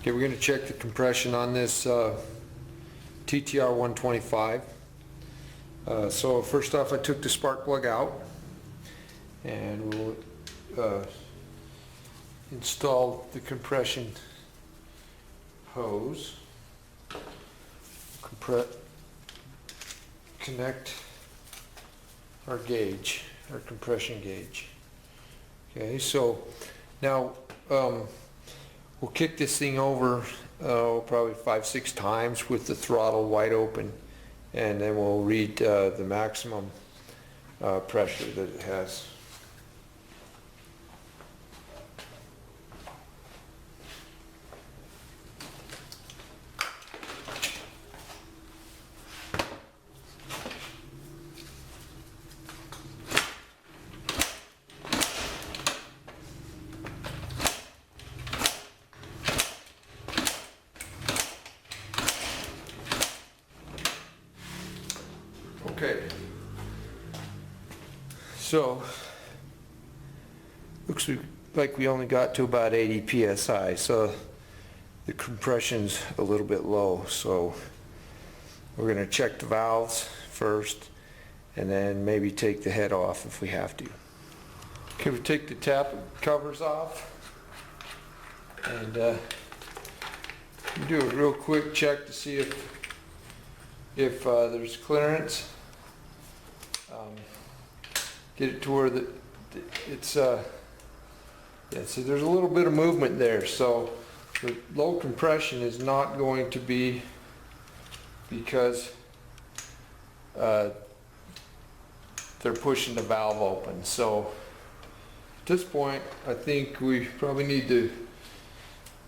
Okay, we're going to check the compression on this TTR 125. So first off, I took the spark plug out and we'll install the compression hose. Connect our gauge, our compression gauge. Okay, so now we'll kick this thing over probably 5-6 times with the throttle wide open, and then we'll read the maximum pressure that it has. Okay, so looks like we only got to about 80 psi, so the compression's a little bit low. So we're going to check the valves first and then maybe take the head off if we have to. Okay, we take the tap covers off and do a real quick check to see if there's clearance. Get it to where it's yeah, so there's a little bit of movement there, so the low compression is not going to be because they're pushing the valve open. So at this point I think we probably need to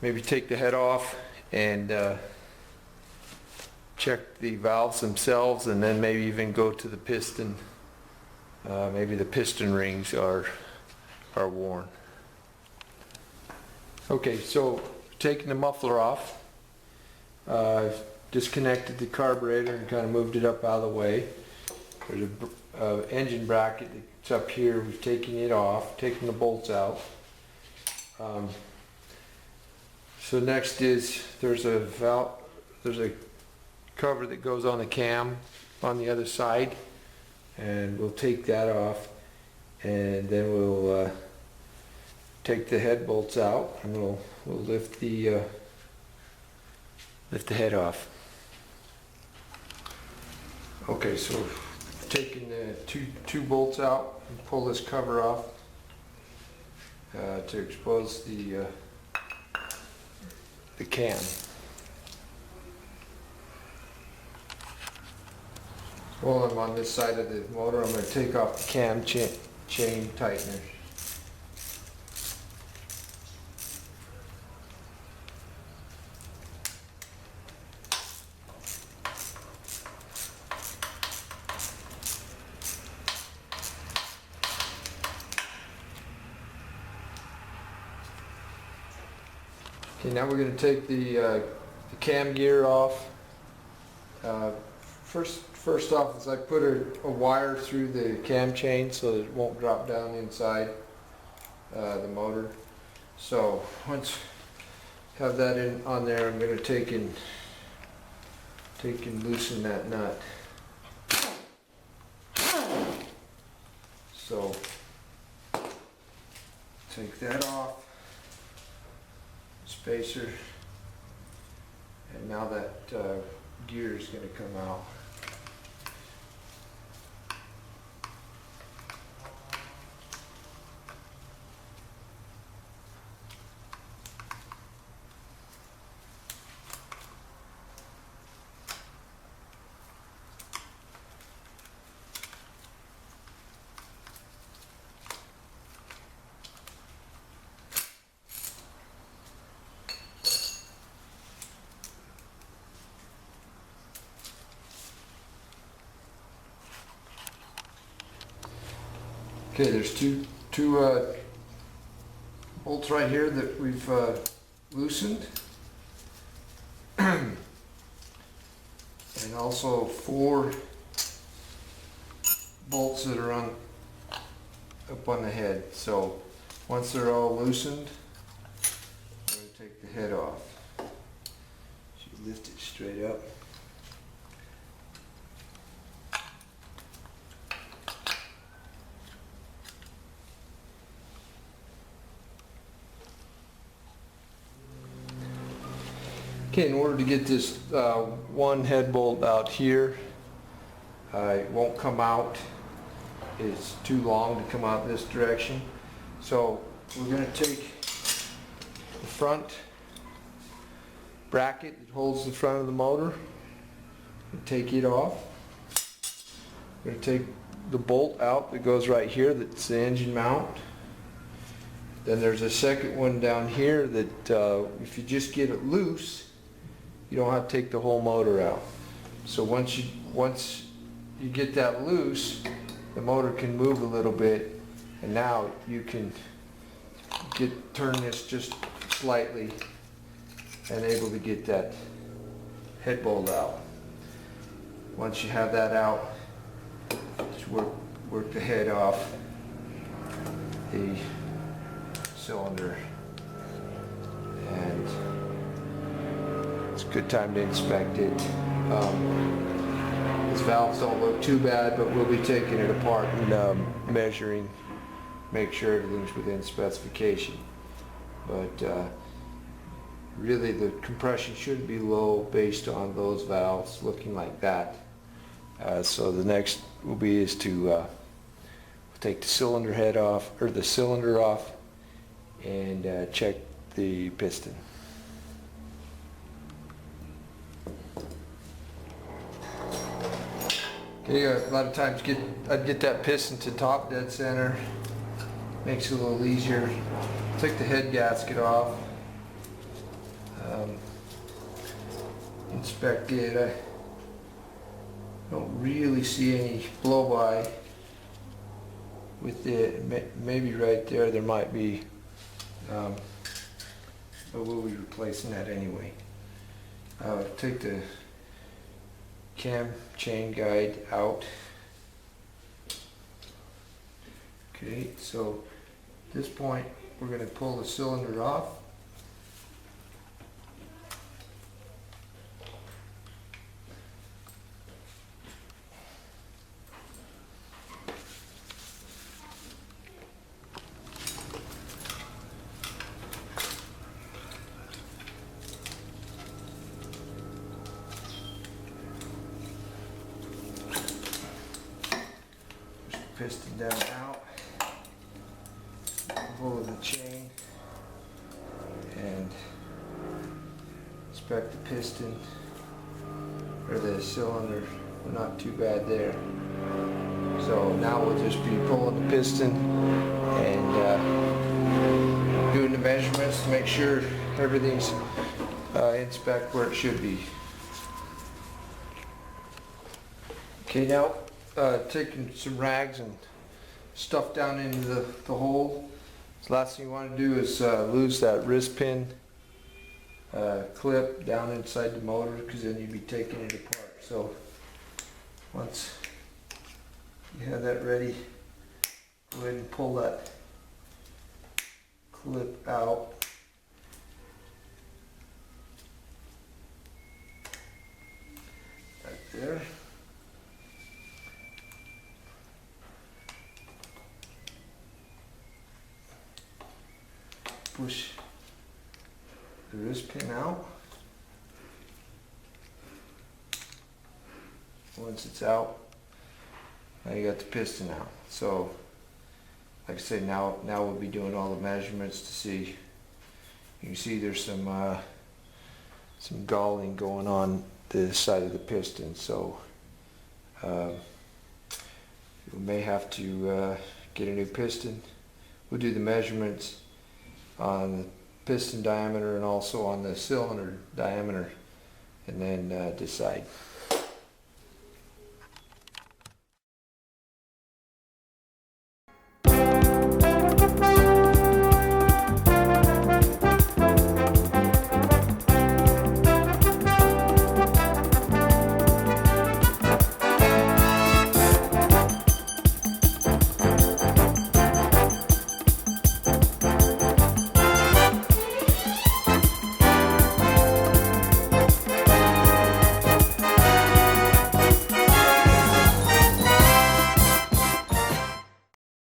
maybe take the head off and check the valves themselves, and then maybe even go to the piston. Maybe the piston rings are worn. Okay, so taking the muffler off, disconnected the carburetor and kind of moved it up out of the way. There's a engine bracket that's up here. We've taken it off, taken the bolts out. So next is there's a cover that goes on the cam on the other side, and we'll take that off, and then we'll take the head bolts out, and we'll lift the head off. Okay, so taking the two bolts out and pull this cover off to expose the cam. While I'm on this side of the motor, I'm going to take off the cam chain tightener. Okay, now we're going to take the cam gear off. First off is I put a wire through the cam chain so that it won't drop down inside the motor. So once I have that on there, I'm going to take and loosen that nut. So take that off, spacer, and now that gear is going to come out. Okay, there's two bolts right here that we've loosened, and also 4 bolts that are up on the head. So once they're all loosened, I'm going to take the head off. lift it straight up. Okay, in order to get this one head bolt out here, it won't come out. It's too long to come out this direction. So we're going to take the front bracket that holds the front of the motor and take it off. We're going to take the bolt out that goes right here, that's the engine mount. Then there's a second one down here that if you just get it loose, you don't have to take the whole motor out. So once you get that loose, the motor can move a little bit, and now you can turn this just slightly and able to get that head bolt out. Once you have that out, just work the head off the cylinder, and it's a good time to inspect it. These valves don't look too bad, but we'll be taking it apart and measuring, make sure everything's within specification. But really the compression should be low based on those valves looking like that. So the next will be is to take the cylinder head off, or the cylinder off, and check the piston. Okay, a lot of times I'd get that piston to top dead center. Makes it a little easier. Take the head gasket off. Inspect it. I don't really see any blow-by with it. Maybe right there might be, but we'll be replacing that anyway. Take the cam chain guide out. Okay, so at this point we're going to pull the cylinder off. Piston down out, pull the chain, and inspect the piston or the cylinder. We're not too bad there. So now we'll just be pulling the piston and doing the measurements to make sure everything's in spec where it should be. Okay, now taking some rags and stuff down into the hole. The last thing you want to do is lose that wrist pin clip down inside the motor, because then you'd be taking it apart. So once you have that ready, go ahead and pull that clip out. Right there. Push the wrist pin out. Once it's out, now you got the piston out. So like I say, now we'll be doing all the measurements to see. You can see there's some galling going on the side of the piston, so we may have to get a new piston. We'll do the measurements on the piston diameter and also on the cylinder diameter, and then decide.